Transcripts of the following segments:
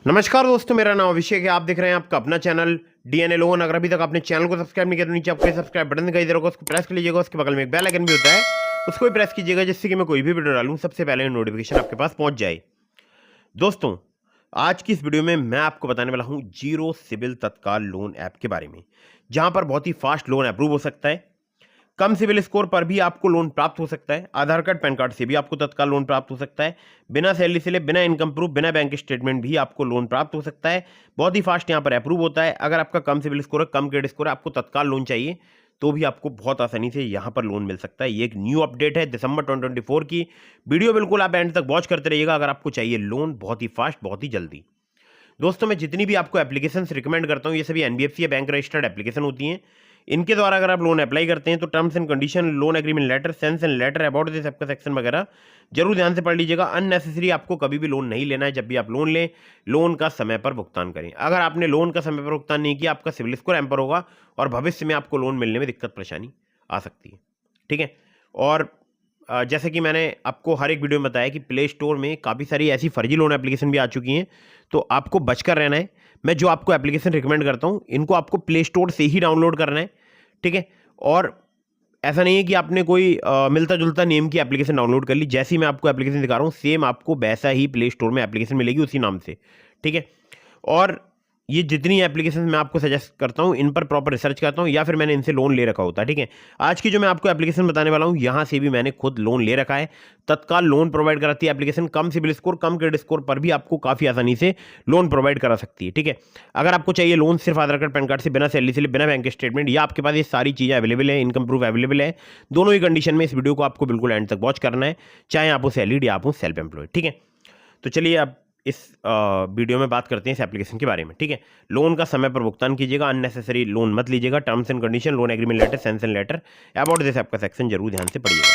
नमस्कार दोस्तों, मेरा नाम अभिषेक है। आप देख रहे हैं आपका अपना चैनल डीएनए लोन। अगर अभी तक आपने चैनल को सब्सक्राइब नहीं किया तो नीचे आपको सब्सक्राइब बटन दिखाई दे रहा होगा, उसको प्रेस कर लीजिएगा। उसके बगल में एक बेल आइकन भी होता है, उसको भी प्रेस कीजिएगा, जिससे कि मैं कोई भी वीडियो डालूं सबसे पहले नोटिफिकेशन आपके पास पहुंच जाए। दोस्तों, आज की इस वीडियो में मैं आपको बताने वाला हूं जीरो सिबिल तत्काल लोन ऐप के बारे में, जहां पर बहुत ही फास्ट लोन अप्रूव हो सकता है। कम सिविल स्कोर पर भी आपको लोन प्राप्त हो सकता है। आधार कार्ड पैन कार्ड से भी आपको तत्काल लोन प्राप्त हो सकता है। बिना सैलरी से बिना इनकम प्रूफ बिना बैंक स्टेटमेंट भी आपको लोन प्राप्त हो सकता है। बहुत ही फास्ट यहाँ पर अप्रूव होता है। अगर आपका कम सिविल स्कोर है, कम क्रेडिट स्कोर है, आपको तत्काल लोन चाहिए तो भी आपको बहुत आसानी से यहाँ पर लोन मिल सकता है। ये एक न्यू अपडेट है दिसंबर 2024 की। वीडियो बिल्कुल आप एंड तक वॉच करते रहिएगा अगर आपको चाहिए लोन बहुत ही फास्ट, बहुत ही जल्दी। दोस्तों, मैं जितनी भी आपको एप्लीकेशन रिकमेंड करता हूँ ये सभी एनबीएफसी या बैंक रजिस्टर्ड एप्लीकेशन होती हैं। इनके द्वारा अगर आप लोन अप्लाई करते हैं तो terms and condition, loan agreement letter, sanction and letter, about this आपका सेक्शन वगैरह जरूर ध्यान से पढ़ लीजिएगा। अननेसेसरी आपको कभी भी लोन नहीं लेना है। जब भी आप लोन लें, लोन का समय पर भुगतान करें। अगर आपने लोन का समय पर भुगतान नहीं किया, आपका सिविल स्कोर एम्पर होगा और भविष्य में आपको लोन मिलने में दिक्कत परेशानी आ सकती है। ठीक है। और जैसे कि मैंने आपको हर एक वीडियो में बताया कि प्ले स्टोर में काफ़ी सारी ऐसी फर्जी लोन एप्लीकेशन भी आ चुकी हैं, तो आपको बचकर रहना है। मैं जो आपको एप्लीकेशन रिकमेंड करता हूं, इनको आपको प्ले स्टोर से ही डाउनलोड करना है। ठीक है। और ऐसा नहीं है कि आपने कोई मिलता जुलता नेम की एप्लीकेशन डाउनलोड कर ली। जैसी मैं आपको एप्लीकेशन दिखा रहा हूँ, सेम आपको वैसा ही प्ले स्टोर में एप्लीकेशन मिलेगी उसी नाम से। ठीक है। और ये जितनी एप्लीकेशन मैं आपको सजेस्ट करता हूँ, इन पर प्रॉपर रिसर्च करता हूँ या फिर मैंने इनसे लोन ले रखा होता है। ठीक है। आज की जो मैं आपको एप्लीकेशन बताने वाला हूँ, यहाँ से भी मैंने खुद लोन ले रखा है। तत्काल लोन प्रोवाइड कराती है एप्लीकेशन। कम सिबिल स्कोर, कम क्रेडिट स्कोर पर भी आपको काफ़ी आसानी से लोन प्रोवाइड करा सकती है। ठीक है। अगर आपको चाहिए लोन सिर्फ आधार कार्ड पैन कार्ड से, बिना सैलरी से, बिना बैंक स्टेटमेंट, या आपके पास ये सारी चीज़ें अवेलेबल है, इनकम प्रूफ अवेलेबल है, दोनों ही कंडीशन में इस वीडियो को आपको बिल्कुल एंड तक वॉच करना है, चाहे आप हो सैलरीड या आप हो सेल्फ एम्प्लॉयड। ठीक है। तो चलिए अब इस वीडियो में बात करते हैं इस एप्लीकेशन के बारे में। ठीक है। लोन का समय पर भुगतान कीजिएगा, अननेसेसरी लोन मत लीजिएगा। Terms and condition, loan agreement letter, sanction letter, about this आपका सेक्शन जरूर ध्यान से पढ़िएगा।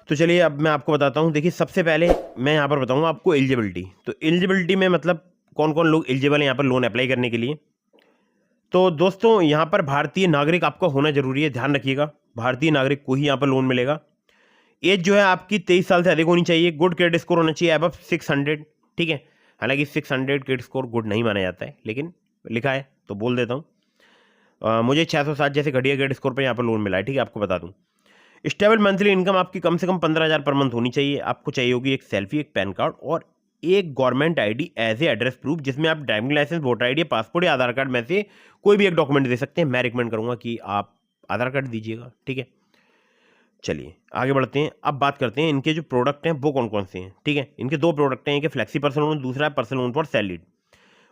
तो चलिए अब मैं आपको बताता हूँ। देखिए, सबसे पहले मैं यहाँ पर बताऊँगा आपको एलिजिबिलिटी। तो एलिजिबिलिटी में मतलब कौन कौन लोग एलिजिबल हैं यहाँ पर लोन अप्लाई करने के लिए। तो दोस्तों, यहाँ पर भारतीय नागरिक आपका होना जरूरी है, ध्यान रखिएगा। भारतीय नागरिक को ही यहाँ पर लोन मिलेगा। एज जो है आपकी 23 साल से अधिक होनी चाहिए। गुड क्रेडिट स्कोर होना चाहिए अबव 600। ठीक है। हालांकि 600 क्रेडिट स्कोर गुड नहीं माना जाता है, लेकिन लिखा है तो बोल देता हूँ। मुझे 607 जैसे घटिया क्रेडिट स्कोर पर यहाँ पर लोन मिला है। ठीक है, आपको बता दूँ। स्टेबल मंथली इनकम आपकी कम से कम 15,000 पर मंथ होनी चाहिए। आपको चाहिए होगी एक सेल्फी, एक पैन कार्ड और एक government ID as a address proof, जिसमें आप driving licence, voter ID, passport या आधार कार्ड में से कोई भी एक डॉक्यूमेंट दे सकते हैं। मैं रिकमेंड करूंगा कि आप आधार कार्ड दीजिएगा। ठीक है। चलिए आगे बढ़ते हैं। अब बात करते हैं इनके जो प्रोडक्ट हैं वो कौन कौन से हैं। ठीक है। इनके दो प्रोडक्ट हैं, एक फ्लेक्सी पर्सनल लोन, दूसरा personal loan for salaried.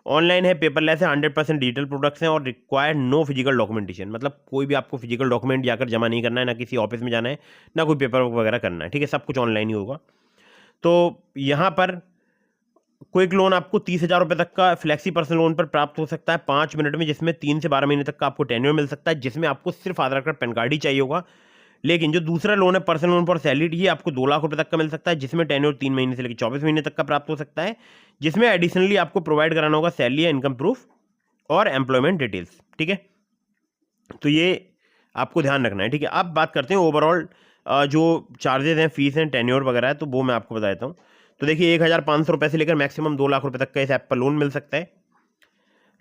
Online है, पेपरलेस है, 100% डिजिटल प्रोडक्ट्स हैं और रिक्वायर्ड नो फिजिकल डॉक्यूमेंटेशन। मतलब कोई भी आपको फिजिकल डॉक्यूमेंट जाकर जमा नहीं करना है, ना किसी ऑफिस में जाना है, ना कोई पेपर वगैरह करना है। ठीक है। सब कुछ ऑनलाइन ही होगा। तो यहाँ पर क्विक लोन आपको 30,000 रुपये तक का फ्लेक्सी पर्सनल लोन पर प्राप्त हो सकता है 5 मिनट में, जिसमें 3 से 12 महीने तक का आपको टेन्योर मिल सकता है, जिसमें आपको सिर्फ आधार कार्ड पैन कार्ड ही चाहिए होगा। लेकिन जो दूसरा लोन है पर्सनल लोन फॉर सैलरीड, ये आपको 2 लाख रुपए तक का मिल सकता है, जिसमें टेन्योर 3 महीने से लेकर 24 महीने तक का प्राप्त हो सकता है, जिसमें एडिशनली आपको प्रोवाइड कराना होगा सैलरी या इनकम प्रूफ और एम्प्लॉयमेंट डिटेल्स। ठीक है। तो ये आपको ध्यान रखना है। ठीक है। अब बात करते हैं ओवरऑल जो चार्जेस हैं, फीस हैं, टेन्योर वगैरह है, तो वो मैं आपको बता देता हूँ। तो देखिए, 1,500 रुपये से लेकर मैक्सिमम 2 लाख रुपए तक का इस ऐप पर लोन मिल सकता है।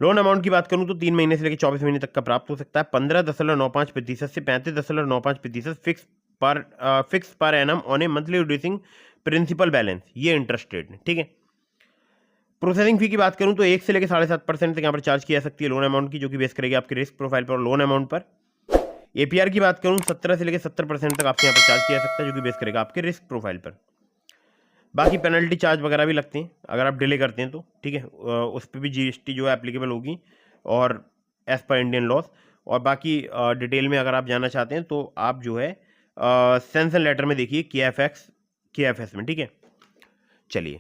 लोन अमाउंट की बात करूं तो 3 महीने से लेकर 24 महीने तक का प्राप्त हो सकता है। 15.95% से 35.95% फिक्स पर annum on a monthly reducing principal balance, ये इंटरेस्ट रेट। ठीक है। प्रोसेसिंग फी की बात करूं तो 1 से लेकर 7.5% तक यहाँ पर चार्ज की जा सकती है लोन अमाउंट की, जो कि बेस करेगी आपके रिस्क प्रोफाइल पर और लोन अमाउंट पर। एपीआर की बात करूं 17 से लेकर 70% तक आपके यहाँ पर चार्ज किया जा सकता है, जो कि बेस करेगा आपके रिस्क प्रोफाइल पर। बाकी पेनल्टी चार्ज वगैरह भी लगते हैं अगर आप डिले करते हैं तो। ठीक है। उस पर भी जीएसटी जो है एप्लीकेबल होगी और एज पर इंडियन लॉस। और बाकी डिटेल में अगर आप जानना चाहते हैं तो आप जो है सेंस एंड लेटर में देखिए KFS में। ठीक है। चलिए,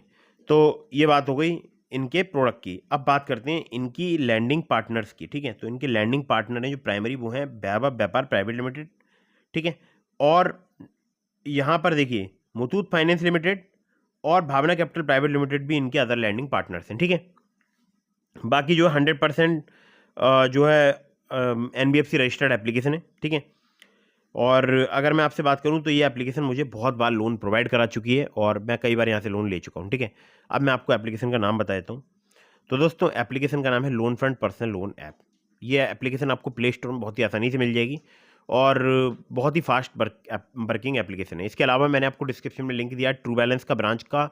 तो ये बात हो गई इनके प्रोडक्ट की। अब बात करते हैं इनकी लैंडिंग पार्टनर्स की। ठीक है। तो इनके लैंडिंग पार्टनर हैं जो प्राइमरी, वो हैं वैभव व्यापार प्राइवेट लिमिटेड। ठीक है। और यहाँ पर देखिए मुथूट फाइनेंस लिमिटेड और भावना कैपिटल प्राइवेट लिमिटेड भी इनके अदर लैंडिंग पार्टनर्स हैं। ठीक है। बाकी जो 100% जो है NBFC रजिस्टर्ड एप्लीकेशन है। ठीक है। और अगर मैं आपसे बात करूं तो ये एप्लीकेशन मुझे बहुत बार लोन प्रोवाइड करा चुकी है और मैं कई बार यहाँ से लोन ले चुका हूँ। ठीक है। अब मैं आपको एप्लीकेशन का नाम बता देता हूँ। तो दोस्तों एप्लीकेशन का नाम है loan front personal loan app. ये एप्लीकेशन आपको प्ले स्टोर में बहुत ही आसानी से मिल जाएगी और बहुत ही फास्ट वर्किंग एप्लीकेशन है। इसके अलावा मैंने आपको डिस्क्रिप्शन में लिंक दिया है ट्रू बैलेंस का, ब्रांच का,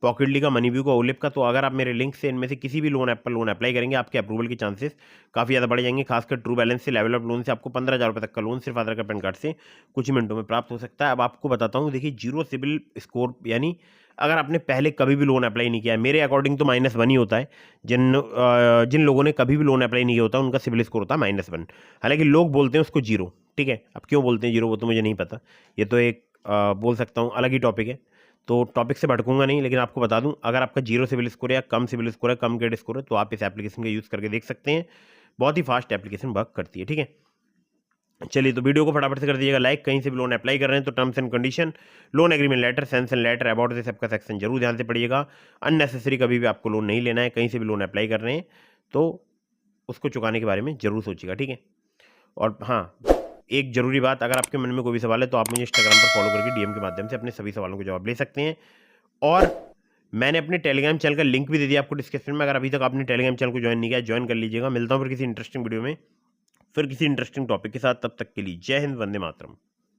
पॉकेटली का, मनीव्यू का, ओलिप का। तो अगर आप मेरे लिंक से इनमें से किसी भी लोन ऐप पर लोन अप्लाई करेंगे, आपके अप्रूवल के चांसेस काफ़ी ज़्यादा बढ़ जाएंगे। खासकर ट्रू बैलेंस से, लेवल अप लोन से आपको 15,000 रुपये तक का लोन सिर्फ आधार कार्ड पैन कार्ड से कुछ ही मिनटों में प्राप्त हो सकता है। अब आपको बताता हूँ, देखिए जीरो सिबिल स्कोर यानी अगर आपने पहले कभी भी लोन अप्लाई नहीं किया है, मेरे अकॉर्डिंग तो -1 ही होता है। जिन लोगों ने कभी भी लोन अप्लाई नहीं किया होता उनका सिबिल स्कोर होता है -1। हालांकि लोग बोलते हैं उसको जीरो, ठीक है। अब क्यों बोलते हैं जीरो वो तो मुझे नहीं पता, ये तो एक बोल सकता हूँ अलग ही टॉपिक है, तो टॉपिक से भटकूंगा नहीं। लेकिन आपको बता दूं, अगर आपका जीरो सिबिल स्कोर है या कम सिबिल स्कोर है, कम क्रेडिट स्कोर है, तो आप इस एप्लीकेशन का यूज़ करके देख सकते हैं। बहुत ही फास्ट एप्लीकेशन वर्क करती है, ठीक है। चलिए तो वीडियो को फटाफट से कर दीजिएगा लाइक। कहीं से भी लोन अप्लाई कर रहे हैं तो terms and condition, loan agreement letter, sanction letter, about this सबका सेक्शन जरूर ध्यान से पढ़िएगा। अननेसेसरी कभी भी आपको लोन नहीं लेना है। कहीं से भी लोन अप्लाई कर रहे हैं तो उसको चुकाने के बारे में जरूर सोचिएगा, ठीक है। और हाँ, एक जरूरी बात, अगर आपके मन में कोई भी सवाल है तो आप मुझे इंस्टाग्राम पर फॉलो करके डीएम के माध्यम से अपने सभी सवालों के जवाब ले सकते हैं। और मैंने अपने टेलीग्राम चैनल का लिंक भी दे दिया आपको डिस्क्रिप्शन में। अगर अभी तक आपने टेलीग्राम चैनल को ज्वाइन नहीं किया, ज्वाइन कर लीजिएगा। मिलता हूँ फिर किसी इंटरेस्टिंग वीडियो में, फिर किसी इंटरेस्टिंग टॉपिक के साथ। तब तक के लिए जय हिंद, वंदे मातरम।